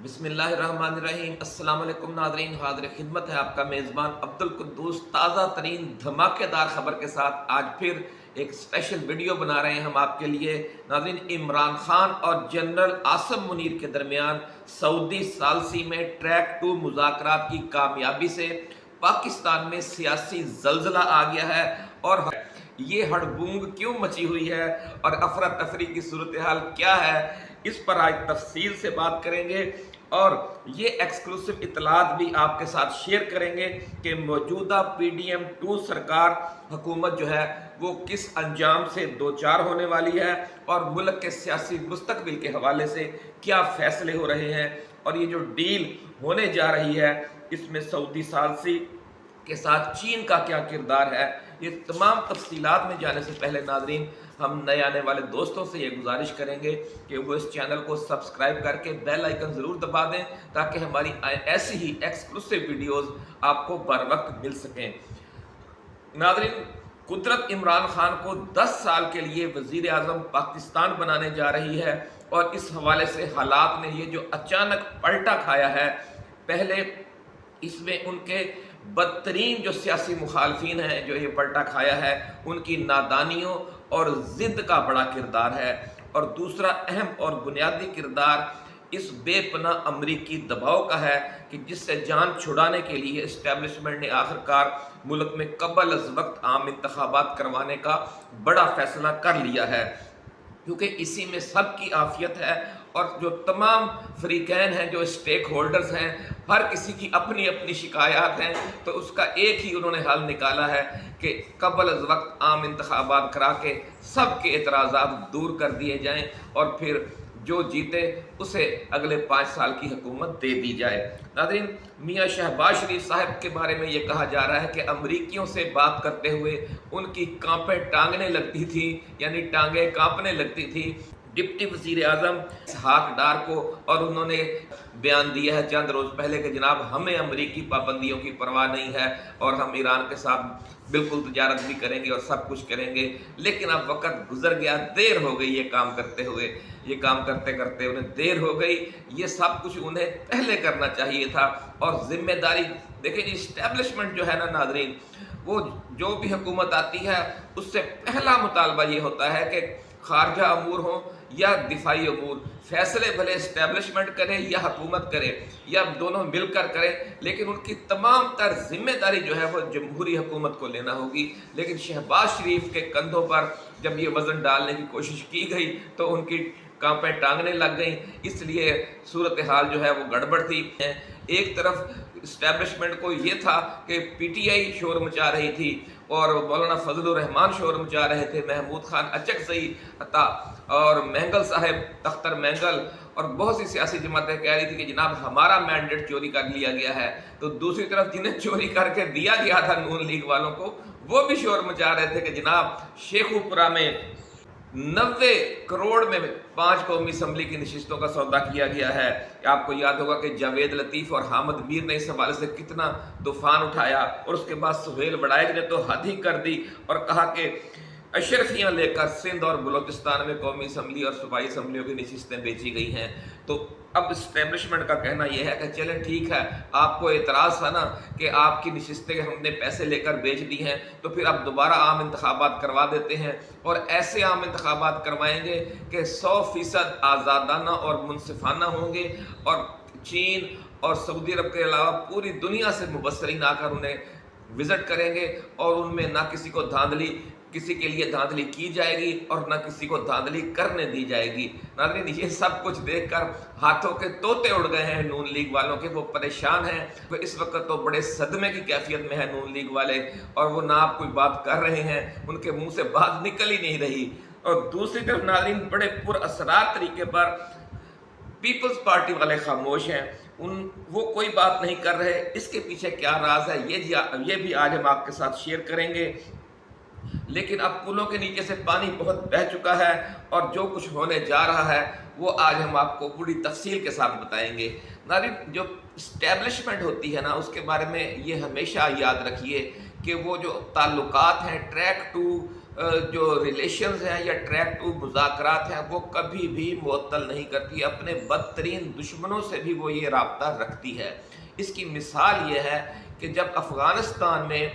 बिस्मिल्लाहिर्रहमानिर्रहीम। अस्सलाम वालेकुम नाज़रीन, हाज़िर खिदमत है आपका मेज़बान अब्दुल कुद्दूस ताज़ा तरीन धमाकेदार ख़बर के साथ आज फिर एक स्पेशल वीडियो बना रहे हैं हम आपके लिए। नाज़रीन, इमरान खान और जनरल आसिम मुनीर के दरमियान सऊदी सालसी में ट्रैक 2 मुज़ाकरात की कामयाबी से पाकिस्तान में सियासी ज़लज़ला आ गया है। और ये हड़बूंग क्यों मची हुई है और अफरा तफरी की सूरत हाल क्या है, इस पर आज तफसील से बात करेंगे और ये एक्सक्लूसिव इतलात भी आपके साथ शेयर करेंगे कि मौजूदा PDM-2 सरकार हुकूमत जो है वो किस अंजाम से दो चार होने वाली है और मुल्क के सियासी मुस्तकबिल के हवाले से क्या फैसले हो रहे हैं और ये जो डील होने जा रही है इसमें सऊदी सालसी के साथ चीन का क्या किरदार है। ये तमाम तफसीलात में जाने से पहले नाज़रीन, हम नए आने वाले दोस्तों से ये गुजारिश करेंगे कि वो इस चैनल को सब्सक्राइब करके बेल आइकन ज़रूर दबा दें ताकि हमारी ऐसी ही एक्सक्लूसिव वीडियोस आपको बर वक्त मिल सकें। नाज़रीन, कुदरत इमरान खान को 10 साल के लिए वज़ीर आज़म पाकिस्तान बनाने जा रही है और इस हवाले से हालात ने ये जो अचानक पलटा खाया है, पहले इसमें उनके बदतरीन जो सियासी मुखालफीन हैं जो ये पलटा खाया है, उनकी नादानियों और ज़िद का बड़ा किरदार है। और दूसरा अहम और बुनियादी किरदार इस बेपनाह अमरीकी दबाव का है कि जिससे जान छुड़ाने के लिए इस्टेब्लिशमेंट ने आखिरकार मुल्क में कबल अज़ वक्त आम इंतखाबात करवाने का बड़ा फैसला कर लिया है, क्योंकि इसी में सबकी आफियत है। और जो तमाम फ्रीकैन हैं, जो स्टेक होल्डर्स हैं, हर किसी की अपनी अपनी शिकायत हैं, तो उसका एक ही उन्होंने हल निकाला है कि कबल अज़ वक्त आम इंतखाबात करा के सबके एतराज़ात दूर कर दिए जाएं और फिर जो जीते उसे अगले 5 साल की हुकूमत दे दी जाए। नाज़रीन, मियाँ शहबाज शरीफ साहब के बारे में ये कहा जा रहा है कि अमरीकियों से बात करते हुए उनकी कांपें टांगने लगती थी, यानी टांगें कांपने लगती थी डिप्टी वज़ीर आज़म इसहाक डार को। और उन्होंने बयान दिया है चंद रोज़ पहले कि जनाब, हमें अमरीकी पाबंदियों की परवाह नहीं है और हम ईरान के साथ बिल्कुल तजारत भी करेंगे और सब कुछ करेंगे। लेकिन अब वक्त गुजर गया, देर हो गई ये काम करते हुए, ये काम करते करते उन्हें देर हो गई। ये सब कुछ उन्हें पहले करना चाहिए था। और जिम्मेदारी देखिए जी, इस्टेब्लिशमेंट जो है ना नाज़रीन, वो जो भी हुकूमत आती है उससे पहला मुतालबा ये होता है कि खारजा अमूर हो या दिफाई अमूर, फैसले भले इस्टेब्लिशमेंट करे या हुकूमत करे या दोनों मिलकर करे, लेकिन उनकी तमाम तर जिम्मेदारी जो है वो जमहूरी हुकूमत को लेना होगी। लेकिन शहबाज शरीफ के कंधों पर जब ये वज़न डालने की कोशिश की गई तो उनकी कांपें टांगने लग गई, इसलिए सूरत हाल जो है वो गड़बड़ थी। एक तरफ इस्टेब्लिशमेंट को ये था कि PTI शोर मचा रही थी और मौलाना फजलुर रहमान शोर मचा रहे थे, महमूद खान अचकज़ई अता और महंगल साहब तख्तर महंगल और बहुत सी सियासी जमातें कह रही थी कि जनाब हमारा मैंडेट चोरी कर लिया गया है। तो दूसरी तरफ जिन्हें चोरी करके दिया गया था नून लीग वालों को, वो भी शोर मचा रहे थे कि जनाब शेखुपुरा में 90 करोड़ में 5 कौमी असम्बली की नशिस्तों का सौदा किया गया है। आपको याद होगा कि जावेद लतीफ़ और हामिद मीर ने इस हवाले से कितना तूफान उठाया और उसके बाद सुहेल बड़ाइक ने तो हद ही कर दी और कहा कि अशरफियाँ लेकर सिंध और बलोचिस्तान में कौमी असम्बली और सूबाई असम्बलियों की नशिस्तें बेची गई हैं। तो अब इस्टेब्लिशमेंट का कहना यह है कि चलें ठीक है, आपको एतराज़ था ना कि आपकी नशिस्तें हमने पैसे लेकर बेच दी हैं, तो फिर अब दोबारा आम इंतखाबात करवा देते हैं और ऐसे आम इंतखाबात करवाएंगे कि 100% आज़ादाना और मुनसिफाना होंगे और चीन और सऊदी अरब के अलावा पूरी दुनिया से मुबस्सरीन आकर उन्हें विज़िट करेंगे और उनमें ना किसी के लिए धांधली की जाएगी और ना किसी को धांधली करने दी जाएगी। नाज़रीन, ये सब कुछ देखकर हाथों के तोते उड़ गए हैं नून लीग वालों के, वो परेशान हैं। वो इस वक्त तो बड़े सदमे की कैफियत में है नून लीग वाले और वो ना आप कोई बात कर रहे हैं, उनके मुंह से बात निकल ही नहीं रही। और दूसरी तरफ नाज़रीन, बड़े पुरअसरार तरीके पर पीपल्स पार्टी वाले खामोश हैं, वो कोई बात नहीं कर रहे। इसके पीछे क्या राज है ये भी आज हम आपके साथ शेयर करेंगे। लेकिन अब पुलों के नीचे से पानी बहुत बह चुका है और जो कुछ होने जा रहा है वो आज हम आपको पूरी तफसील के साथ बताएंगे। नाज़रीन, जो इस्टेब्लिशमेंट होती है ना, उसके बारे में ये हमेशा याद रखिए कि वो जो ताल्लुकात हैं ट्रैक 2 جو ریلیشنز ہیں یا ٹریک ٹو مذاکرات ہیں وہ کبھی بھی معطل نہیں کرتی، اپنے بدترین دشمنوں سے بھی وہ یہ رابطہ رکھتی ہے۔ اس کی مثال یہ ہے کہ جب افغانستان میں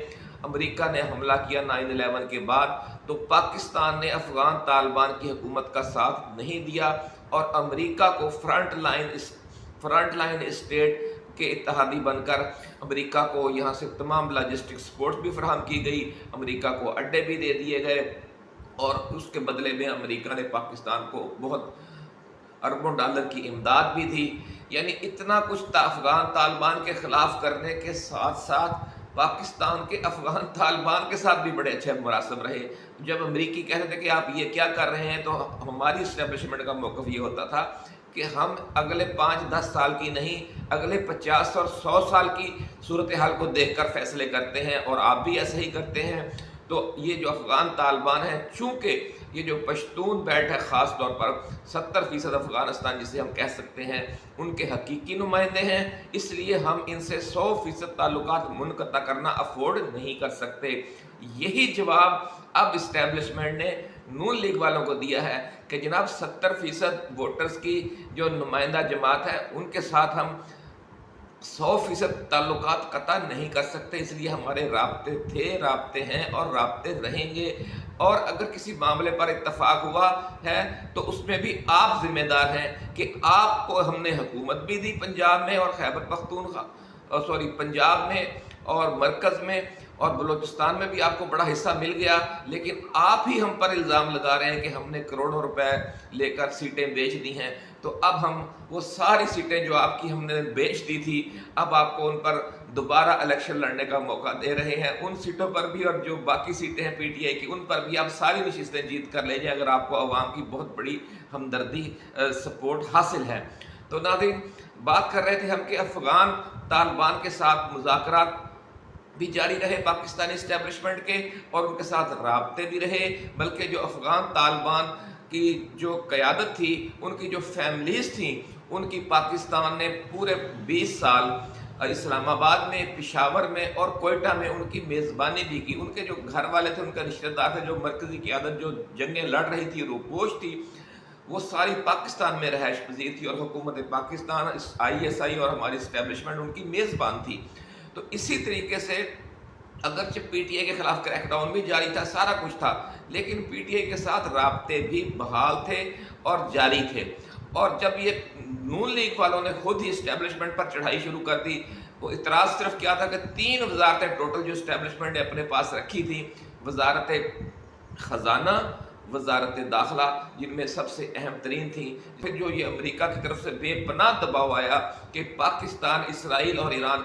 امریکہ نے حملہ کیا 9/11 کے بعد، تو پاکستان نے افغان طالبان کی حکومت کا ساتھ نہیں دیا اور امریکہ کو فرنٹ لائن اسٹیٹ کے اتحادی بن کر امریکہ کو یہاں سے تمام لاجسٹک سپورٹ بھی فراہم کی گئی، امریکہ کو اڈے بھی دے دیے گئے، اور اس کے بدلے میں امریکہ نے پاکستان کو بہت اربوں ڈالر کی امداد بھی دی۔ یعنی اتنا کچھ افغان طالبان کے خلاف کرنے کے ساتھ ساتھ پاکستان کے افغان طالبان کے ساتھ بھی بڑے اچھے مراسم رہے۔ جب امریکی کہہ رہے تھے کہ آپ یہ کیا کر رہے ہیں، تو ہماری اسٹیبلشمنٹ کا موقف یہ ہوتا تھا کہ ہم اگلے 5-10 سال کی نہیں، اگلے 50 اور 100 سال کی صورتحال کو دیکھ کر فیصلے کرتے ہیں، اور آپ بھی ایسے ہی کرتے ہیں۔ تو یہ جو افغان طالبان ہیں، چونکہ یہ جو پشتون بیلٹ ہے خاص طور پر 70% افغانستان جسے ہم کہہ سکتے ہیں، ان کے حقیقی نمائندے ہیں، اس لیے ہم ان سے 100% تعلقات منقطع کرنا افورڈ نہیں کر سکتے۔ یہی جواب اب اسٹیبلشمنٹ نے نون لیگ والوں کو دیا ہے کہ جناب 70% ووٹرز کی جو نمائندہ جماعت ہے ان کے ساتھ ہم 100% تعلقات قطع نہیں کر سکتے، اس لیے ہمارے رابطے تھے، رابطے ہیں اور رابطے رہیں گے، اور اگر کسی معاملے پر اتفاق ہوا ہے تو اس میں بھی آپ ذمہ دار ہیں کہ آپ کو ہم نے حکومت بھی دی پنجاب میں اور خیبر پختونخوا پنجاب میں اور مرکز میں اور بلوچستان میں بھی آپ کو بڑا حصہ مل گیا، لیکن آپ ہی ہم پر الزام لگا رہے ہیں کہ ہم نے کروڑوں روپے لے کر سیٹیں بیچ دی ہیں۔ تو اب ہم وہ ساری سیٹیں جو آپ کی ہم نے بیچ دی تھی، اب آپ کو ان پر دوبارہ الیکشن لڑنے کا موقع دے رہے ہیں، ان سیٹوں پر بھی، اور جو باقی سیٹیں ہیں پی ٹی آئی کی ان پر بھی آپ ساری نشستیں جیت کر لے جائیں اگر آپ کو عوام کی بہت بڑی ہمدردی سپورٹ حاصل ہے۔ تو ناظرین، بات کر رہے تھے ہم کہ افغان طالبان کے ساتھ مذاکرات بھی جاری رہے پاکستانی اسٹیبلشمنٹ کے، اور ان کے ساتھ رابطے بھی رہے، بلکہ جو افغان طالبان کی جو قیادت تھی، ان کی جو فیملیز تھیں، ان کی پاکستان نے پورے 20 سال اسلام آباد میں، پشاور میں اور کوئٹہ میں ان کی میزبانی بھی کی۔ ان کے جو گھر والے تھے، ان کا رشتہ دار تھے، جو مرکزی قیادت جو جنگیں لڑ رہی تھی، روپوش تھی، وہ ساری پاکستان میں رہائش پذیر تھی، اور حکومت پاکستان، ISI اور ہماری اسٹیبلشمنٹ ان کی میزبان تھی۔ تو اسی طریقے سے اگرچہ پی ٹی آئی کے خلاف کریک ڈاؤن بھی جاری تھا، سارا کچھ تھا، لیکن پی ٹی آئی کے ساتھ رابطے بھی بحال تھے اور جاری تھے۔ اور جب یہ نون لیگ والوں نے خود ہی اسٹیبلشمنٹ پر چڑھائی شروع کر دی، وہ اعتراض صرف کیا تھا کہ 3 وزارتیں ٹوٹل جو اسٹیبلشمنٹ نے اپنے پاس رکھی تھی، وزارت خزانہ، وزارت داخلہ، جن میں سب سے اہم ترین تھی، پھر جو یہ امریکہ کی طرف سے بے پناہ دباؤ آیا کہ پاکستان اسرائیل اور ایران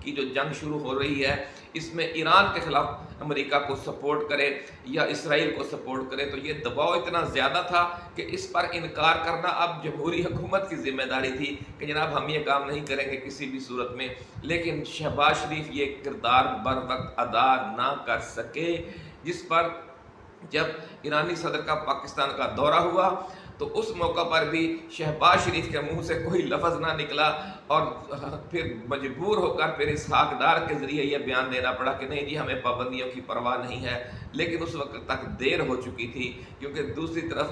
کی جو جنگ شروع ہو رہی ہے، اس میں ایران کے خلاف امریکہ کو سپورٹ کرے یا اسرائیل کو سپورٹ کرے، تو یہ دباؤ اتنا زیادہ تھا کہ اس پر انکار کرنا اب جمہوری حکومت کی ذمہ داری تھی کہ جناب ہم یہ کام نہیں کریں گے کسی بھی صورت میں۔ لیکن شہباز شریف یہ کردار بر وقت ادا نہ کر سکے، جس پر جب ایرانی صدر کا پاکستان کا دورہ ہوا تو اس موقع پر بھی شہباز شریف کے منہ سے کوئی لفظ نہ نکلا، اور پھر مجبور ہو کر پھر اسحاق ڈار کے ذریعے یہ بیان دینا پڑا کہ نہیں جی ہمیں پابندیوں کی پرواہ نہیں ہے، لیکن اس وقت تک دیر ہو چکی تھی، کیونکہ دوسری طرف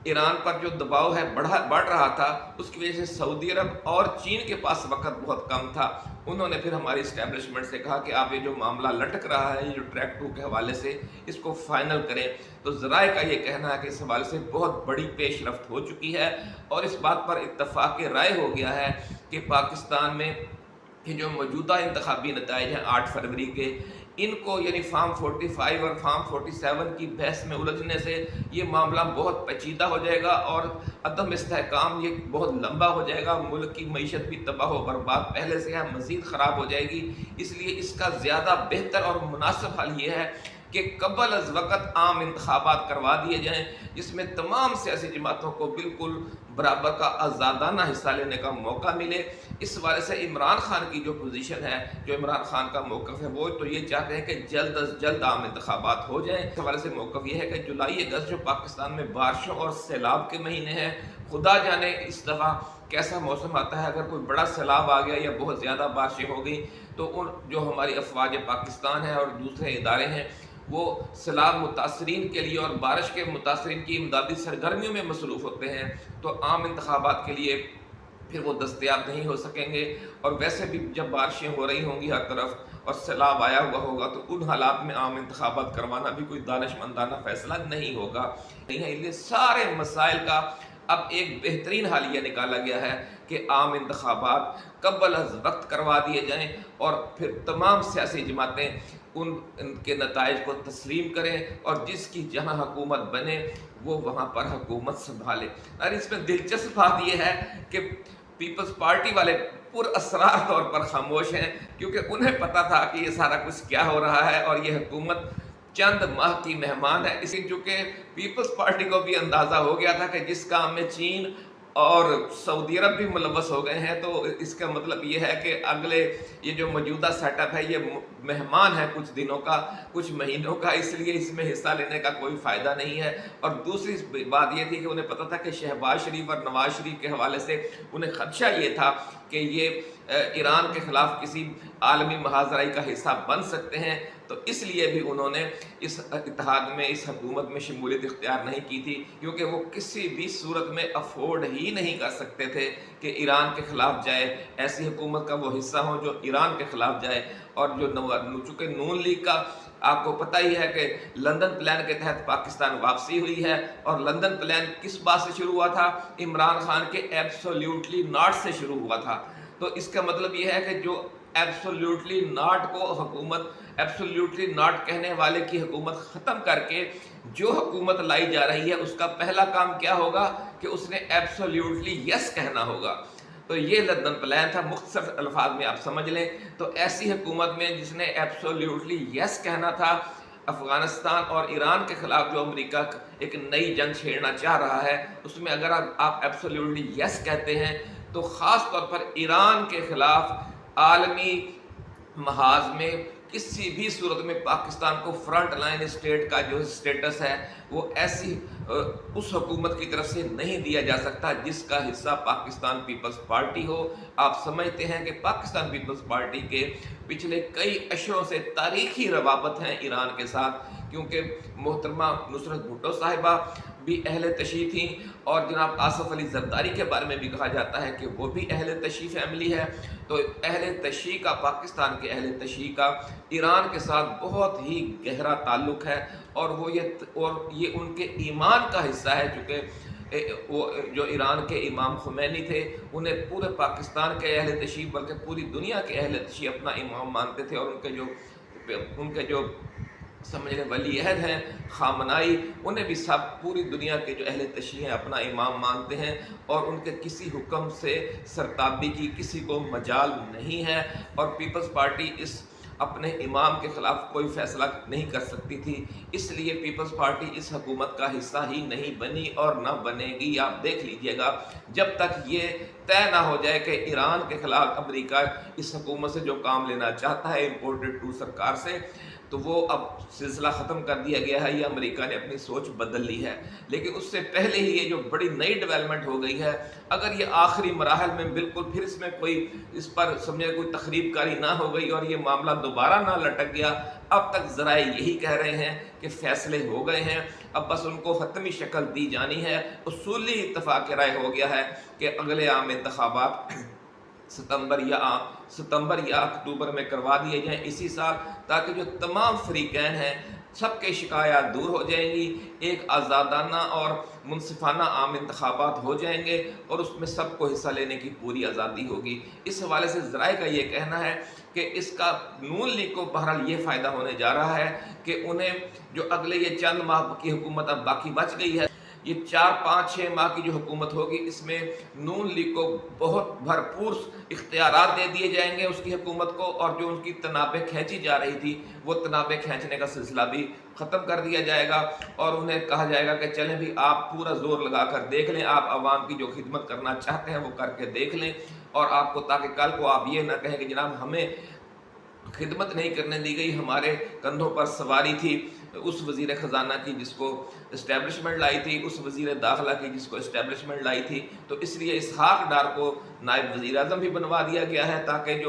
ایران پر جو دباؤ ہے بڑھ رہا تھا، اس کی وجہ سے سعودی عرب اور چین کے پاس وقت بہت کم تھا۔ انہوں نے پھر ہماری اسٹیبلشمنٹ سے کہا کہ آپ یہ جو معاملہ لٹک رہا ہے، یہ جو ٹریک 2 کے حوالے سے، اس کو فائنل کریں۔ تو ذرائع کا یہ کہنا ہے کہ اس حوالے سے بہت بڑی پیش رفت ہو چکی ہے، اور اس بات پر اتفاق رائے ہو گیا ہے کہ پاکستان میں یہ جو موجودہ انتخابی نتائج ہیں 8 فروری کے، ان کو یعنی فارم 45 اور فارم 47 کی بحث میں الجھنے سے یہ معاملہ بہت پیچیدہ ہو جائے گا، اور عدم استحکام یہ بہت لمبا ہو جائے گا، ملک کی معیشت بھی تباہ و برباد پہلے سے ہے، مزید خراب ہو جائے گی۔ اس لیے اس کا زیادہ بہتر اور مناسب حل یہ ہے کہ قبل از وقت عام انتخابات کروا دیے جائیں، جس میں تمام سیاسی جماعتوں کو بالکل برابر کا آزادانہ حصہ لینے کا موقع ملے۔ اس حوالے سے عمران خان کی جو پوزیشن ہے، جو عمران خان کا موقف ہے، وہ تو یہ چاہتے ہیں کہ جلد از جلد عام انتخابات ہو جائیں۔ اس حوالے سے موقف یہ ہے کہ جولائی اگست جو پاکستان میں بارشوں اور سیلاب کے مہینے ہیں، خدا جانے اس دفعہ کیسا موسم آتا ہے، اگر کوئی بڑا سیلاب آ گیا یا بہت زیادہ بارشیں ہو گئی تو جو ہماری افواج پاکستان ہیں اور دوسرے ادارے ہیں، وہ سیلاب متاثرین کے لیے اور بارش کے متاثرین کی امدادی سرگرمیوں میں مصروف ہوتے ہیں تو عام انتخابات کے لیے پھر وہ دستیاب نہیں ہو سکیں گے۔ اور ویسے بھی جب بارشیں ہو رہی ہوں گی ہر طرف اور سیلاب آیا ہوا ہوگا تو ان حالات میں عام انتخابات کروانا بھی کوئی دانشمندانہ فیصلہ نہیں ہوگا۔ یہ سارے مسائل کا اب ایک بہترین حل یہ نکالا گیا ہے کہ عام انتخابات قبل از وقت کروا دیے جائیں اور پھر تمام سیاسی جماعتیں ان کے نتائج کو تسلیم کریں اور جس کی جہاں حکومت بنے وہ وہاں پر حکومت سنبھالے۔ اور اس میں دلچسپ بات یہ ہے کہ پیپلز پارٹی والے پر اسرار طور پر خاموش ہیں، کیونکہ انہیں پتا تھا کہ یہ سارا کچھ کیا ہو رہا ہے اور یہ حکومت چند ماہ کی مہمان ہے۔ اس لیے چونکہ پیپلز پارٹی کو بھی اندازہ ہو گیا تھا کہ جس کام میں چین اور سعودی عرب بھی ملوث ہو گئے ہیں تو اس کا مطلب یہ ہے کہ اگلے یہ جو موجودہ سیٹ اپ ہے یہ مہمان ہے کچھ دنوں کا، کچھ مہینوں کا، اس لیے اس میں حصہ لینے کا کوئی فائدہ نہیں ہے۔ اور دوسری بات یہ تھی کہ انہیں پتا تھا کہ شہباز شریف اور نواز شریف کے حوالے سے انہیں خدشہ یہ تھا کہ یہ ایران کے خلاف کسی عالمی محاذرائی کا حصہ بن سکتے ہیں، تو اس لیے بھی انہوں نے اس اتحاد میں اس حکومت میں شمولیت اختیار نہیں کی تھی، کیونکہ وہ کسی بھی صورت میں افورڈ ہی نہیں کر سکتے تھے کہ ایران کے خلاف جائے، ایسی حکومت کا وہ حصہ ہو جو ایران کے خلاف جائے۔ اور جو چونکہ نون لیگ کا آپ کو پتہ ہی ہے کہ لندن پلان کے تحت پاکستان واپسی ہوئی ہے، اور لندن پلان کس بات سے شروع ہوا تھا؟ عمران خان کے ایبسولیوٹلی ناٹ سے شروع ہوا تھا۔ تو اس کا مطلب یہ ہے کہ جو ایبسولیوٹلی ناٹ کو حکومت، ایبسولیوٹلی ناٹ کہنے والے کی حکومت ختم کر کے جو حکومت لائی جا رہی ہے اس کا پہلا کام کیا ہوگا کہ اس نے ایبسولیوٹلی یس کہنا ہوگا۔ تو یہ لندن پلان تھا، مختصر الفاظ میں آپ سمجھ لیں۔ تو ایسی حکومت میں جس نے ایبسولیوٹلی یس کہنا تھا، افغانستان اور ایران کے خلاف جو امریکہ ایک نئی جنگ چھیڑنا چاہ رہا ہے، اس میں اگر آپ ایبسولیوٹلی یس کہتے ہیں تو خاص طور پر ایران کے خلاف عالمی محاذ میں کسی بھی صورت میں پاکستان کو فرنٹ لائن اسٹیٹ کا جو اسٹیٹس ہے وہ ایسی اس حکومت کی طرف سے نہیں دیا جا سکتا جس کا حصہ پاکستان پیپلز پارٹی ہو۔ آپ سمجھتے ہیں کہ پاکستان پیپلز پارٹی کے پچھلے کئی اشروں سے تاریخی روابط ہیں ایران کے ساتھ، کیونکہ محترمہ نصرت بھٹو صاحبہ بھی اہل تشیع تھیں، اور جناب آصف علی زرداری کے بارے میں بھی کہا جاتا ہے کہ وہ بھی اہل تشیع فیملی ہے۔ تو اہل تشیع کا، پاکستان کے اہل تشیع کا ایران کے ساتھ بہت ہی گہرا تعلق ہے، اور یہ ان کے ایمان کا حصہ ہے، چونکہ وہ جو ایران کے امام خمینی تھے انہیں پورے پاکستان کے اہل تشیع بلکہ پوری دنیا کے اہل تشیع اپنا امام مانتے تھے، اور ان کے جو سمجھ لیں ولی عہد ہیں خامنائی، انہیں بھی سب پوری دنیا کے جو اہل تشیع ہیں اپنا امام مانتے ہیں، اور ان کے کسی حکم سے سرتابی کی کسی کو مجال نہیں ہے، اور پیپلز پارٹی اس اپنے امام کے خلاف کوئی فیصلہ نہیں کر سکتی تھی۔ اس لیے پیپلز پارٹی اس حکومت کا حصہ ہی نہیں بنی اور نہ بنے گی۔ آپ دیکھ لیجئے گا جب تک یہ طے نہ ہو جائے کہ ایران کے خلاف امریکہ اس حکومت سے جو کام لینا چاہتا ہے امپورٹڈ ٹو سرکار سے، تو وہ اب سلسلہ ختم کر دیا گیا ہے، یا امریکہ نے اپنی سوچ بدل لی ہے۔ لیکن اس سے پہلے ہی یہ جو بڑی نئی ڈیولپمنٹ ہو گئی ہے، اگر یہ آخری مراحل میں بالکل پھر اس میں کوئی اس پر سمجھے کوئی تخریب کاری نہ ہو گئی اور یہ معاملہ دوبارہ نہ لٹک گیا، اب تک ذرائع یہی کہہ رہے ہیں کہ فیصلے ہو گئے ہیں، اب بس ان کو حتمی شکل دی جانی ہے۔ اصولی اتفاق رائے ہو گیا ہے کہ اگلے عام انتخابات ستمبر یا اکتوبر میں کروا دیے جائیں اسی سال، تاکہ جو تمام فریقین ہیں سب کے شکایات دور ہو جائیں گی، ایک آزادانہ اور منصفانہ عام انتخابات ہو جائیں گے، اور اس میں سب کو حصہ لینے کی پوری آزادی ہوگی۔ اس حوالے سے ذرائع کا یہ کہنا ہے کہ اس کا نون لیگ کو بہرحال یہ فائدہ ہونے جا رہا ہے کہ انہیں جو اگلے یہ چند ماہ کی حکومت اب باقی بچ گئی ہے، یہ 4-5-6 ماہ کی جو حکومت ہوگی، اس میں نون لیگ کو بہت بھرپور اختیارات دے دیے جائیں گے اس کی حکومت کو، اور جو ان کی تنابیں کھینچی جا رہی تھی وہ تنابیں کھینچنے کا سلسلہ بھی ختم کر دیا جائے گا، اور انہیں کہا جائے گا کہ چلیں بھی آپ پورا زور لگا کر دیکھ لیں، آپ عوام کی جو خدمت کرنا چاہتے ہیں وہ کر کے دیکھ لیں، اور آپ کو تاکہ کل کو آپ یہ نہ کہیں کہ جناب ہمیں خدمت نہیں کرنے دی گئی، ہمارے کندھوں پر سواری تھی اس وزیر خزانہ کی جس کو اسٹیبلشمنٹ لائی تھی، اس وزیر داخلہ کی جس کو اسٹیبلشمنٹ لائی تھی، تو اس لیے اسحاق ڈار کو نائب وزیر اعظم بھی بنوا دیا گیا ہے، تاکہ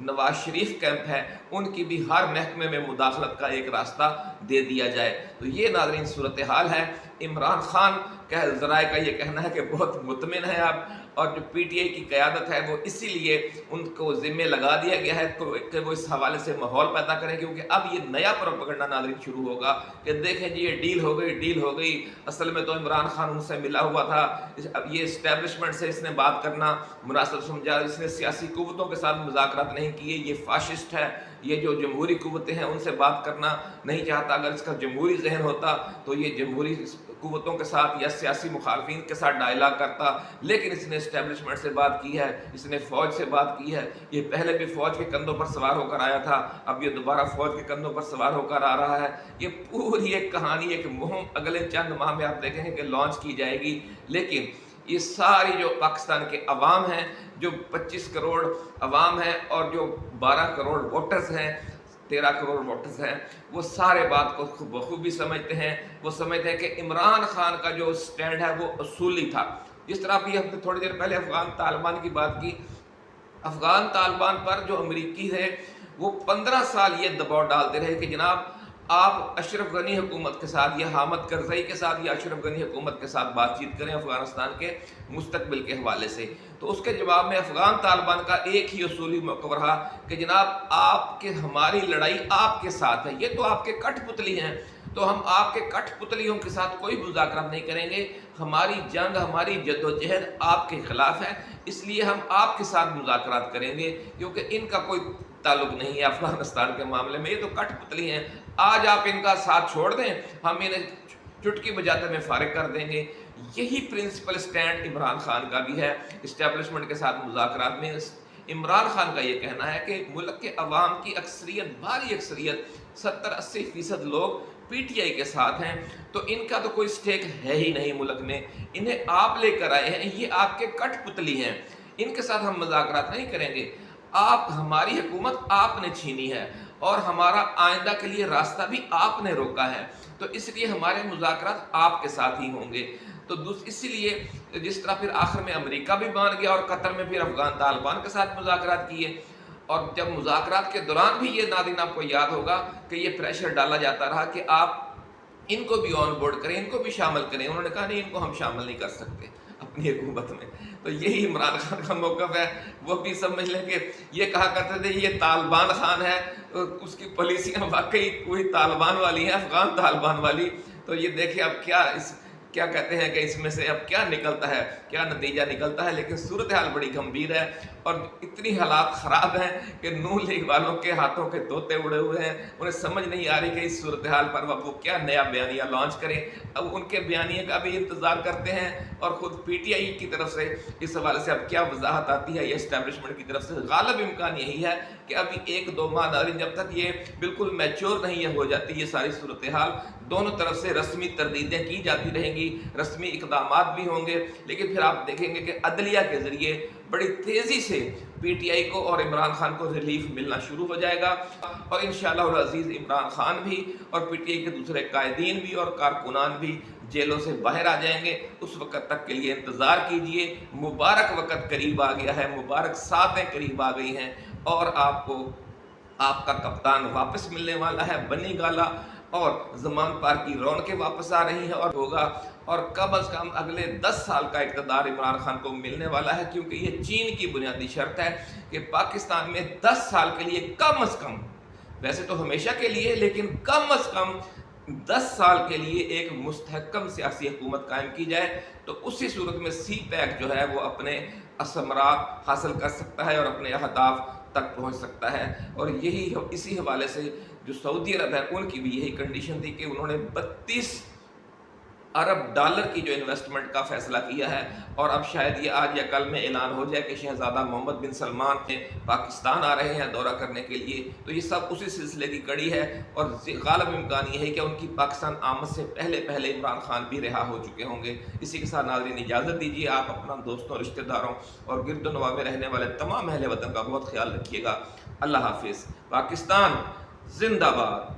नवाज शरीफ कैंप है उनकी भी हर महकमे में मुदाखलत का एक रास्ता दे दिया जाए। तो ये नाज़रीन सूरत हाल है। इमरान खान का ज़राए का ये कहना है कि बहुत मुतमिन है आप, और जो पीटीआई की क़यादत है वो इसीलिए उनको ज़िम्मे लगा दिया गया है कि वो इस हवाले से माहौल पैदा करें, क्योंकि अब ये नया प्रोपेगेंडा नाज़रीन शुरू होगा कि देखें जी ये डील हो गई, असल में तो इमरान खान उनसे मिला हुआ था, अब ये इस्टेब्लिशमेंट से इसने बात करना मुनासिब समझा, इसने सियासी कुव्वतों के साथ मुज़ाकरात नहीं किए, ये फाशिस्ट है, ये जो जमहूरी कुव्वतें हैं उनसे बात करना नहीं चाहता। अगर इसका जमहूरी जहन होता तो ये जमहूरी कुव्वतों के साथ या सियासी मुखालफिन के साथ डायलॉग करता, लेकिन इसने इस्टेब्लिशमेंट से बात की है, इसने फ़ौज से बात की है। ये पहले भी फ़ौज के कंधों पर सवार होकर आया था, अब ये दोबारा फ़ौज के कंधों पर सवार होकर आ रहा है। ये पूरी एक कहानी, एक मुहिम अगले चंद माह में आप देखेंगे कि लॉन्च की जाएगी। लेकिन ये सारी जो पाकिस्तान के अवाम हैं, जो 25 करोड़ अवाम हैं और जो 12 करोड़ वोटर्स हैं, 13 करोड़ वोटर्स हैं, वो सारे बात को बखूबी समझते हैं। वो समझते हैं कि इमरान खान का जो स्टैंड है वो असूली था। जिस तरह भी हमने थोड़ी देर पहले अफ़गान तालिबान की बात की, अफ़गान तालिबान पर जो अमरीकी थे वो 15 साल ये दबाव डालते रहे कि जनाब आप अशरफ गनी हुकूमत के साथ या हामिद करज़ई के साथ या अशरफ गनी हुकूमत के साथ बातचीत करें अफ़गानिस्तान के मुस्तकबिल के हवाले से। तो उसके जवाब में अफ़गान तालिबान का एक ही असूली मौक़िफ़ रहा कि जनाब आपके हमारी लड़ाई आपके साथ है, ये तो आपके कठपुतली हैं, तो हम आपके कठपुतलियों के साथ कोई मुज़ाकरात नहीं करेंगे। हमारी जंग, हमारी जद्दोजहद आपके ख़िलाफ़ है, इसलिए हम आपके साथ मुज़ाकरात करेंगे, क्योंकि इनका कोई ताल्लुक़ नहीं है अफ़गानिस्तान के मामले में, ये तो कठपुतली हैं। आज आप इनका साथ छोड़ दें, हम इन्हें चुटकी बजाते में फारिग कर देंगे। यही प्रिंसिपल स्टैंड इमरान खान का भी है इस्टेब्लिशमेंट के साथ मुज़ाकरात में। इमरान खान का ये कहना है कि मुल्क के अवाम की अक्सरियत, भारी अक्सरियत 70-80% लोग पीटीआई के साथ हैं, तो इनका तो कोई स्टेक है ही नहीं मुल्क में, इन्हें आप लेकर आए हैं, ये आपके कठपुतली हैं, इनके साथ हम मुज़ाकरात नहीं करेंगे। आप, हमारी हुकूमत आपने छीनी है और हमारा आइंदा के लिए रास्ता भी आपने रोका है, तो इसलिए हमारे मुज़ाकरात आपके साथ ही होंगे। तो इसीलिए जिस तरह फिर आखिर में अमेरिका भी मान गया और कतर में फिर अफ़गान तालिबान के साथ मुज़ाकरात किए, और जब मुज़ाकरात के दौरान भी ये नाज़रीन आपको याद होगा कि ये प्रेशर डाला जाता रहा कि आप इनको भी ऑन बोर्ड करें, इनको भी शामिल करें। उन्होंने कहा नहीं, इनको हम शामिल नहीं कर सकते अपनी हुकूमत में। तो यही इमरान खान का मौक़िफ़ है। वो भी समझ लें कि ये कहा करते थे ये तालिबान खान है, तो उसकी पॉलिसियाँ वाकई कोई तालिबान वाली हैं, अफ़गान तालिबान वाली। तो ये देखिए अब क्या कहते हैं कि इसमें से अब क्या निकलता है, क्या नतीजा निकलता है। लेकिन सूरत हाल बड़ी गंभीर है और इतनी हालात ख़राब हैं कि नून लीग वालों के हाथों के तोते उड़े हुए हैं। उन्हें समझ नहीं आ रही कि इस सूरत हाल पर वो क्या नया बयानिया लॉन्च करें। अब उनके बयानिए का भी इंतज़ार करते हैं और ख़ुद पीटीआई की तरफ से इस हवाले से अब क्या वजाहत आती है, ये इस्टेब्लिशमेंट की तरफ से गालिब इम्कान यही है कि अभी 1-2 माह नाज़रीन जब तक ये बिल्कुल मैच्योर नहीं हो जाती ये सारी सूरत हाल, दोनों तरफ से रस्मी तरदीदें की जाती रहेंगी, रस्मी इक़दामात भी होंगे, लेकिन फिर आप देखेंगे कि अदलिया के ज़रिए बड़ी तेज़ी से पीटीआई को और इमरान खान को रिलीफ मिलना शुरू हो जाएगा। और इंशाअल्लाह अज़ीज़ इमरान खान भी और पीटीआई के दूसरे कायदीन भी और कारकुनान भी जेलों से बाहर आ जाएंगे। उस वक़्त तक के लिए इंतज़ार कीजिए। मुबारक वक़्त करीब आ गया है, मुबारक सातें करीब आ गई हैं और आपको आपका कप्तान वापस मिलने वाला है, बनी गाला, और ज़मान पार की रौनकें वापस आ रही हैं और होगा। और कम अज़ कम अगले 10 साल का इक़्तिदार इमरान खान को मिलने वाला है, क्योंकि ये चीन की बुनियादी शर्त है कि पाकिस्तान में 10 साल के लिए कम अज़ कम, वैसे तो हमेशा के लिए, लेकिन कम अज़ कम 10 साल के लिए एक मुस्तहकम सियासी हुकूमत कायम की जाए। तो उसी सूरत में सी पैक जो है वो अपने असमरात हासिल कर सकता है और अपने अहदाफ तक पहुँच सकता है। और यही इसी हवाले से जो सऊदी अरब है उनकी भी यही कंडीशन थी कि उन्होंने 32 अरब डॉलर की जो इन्वेस्टमेंट का फैसला किया है। और अब शायद ये आज या कल में ऐलान हो जाए कि शहजादा मोहम्मद बिन सलमान पाकिस्तान आ रहे हैं दौरा करने के लिए। तो ये सब उसी सिलसिले की कड़ी है और गालिब इम्कान ये है कि उनकी पाकिस्तान आमद से पहले पहले इमरान खान भी रिहा हो चुके होंगे। इसी के साथ नाज़रीन इजाज़त दीजिए। आप अपना दोस्तों, रिश्तेदारों और गिरदोनवा में रहने वाले तमाम अहले वतन का बहुत ख्याल रखिएगा। अल्लाह हाफिज़। पाकिस्तान जिंदाबाद।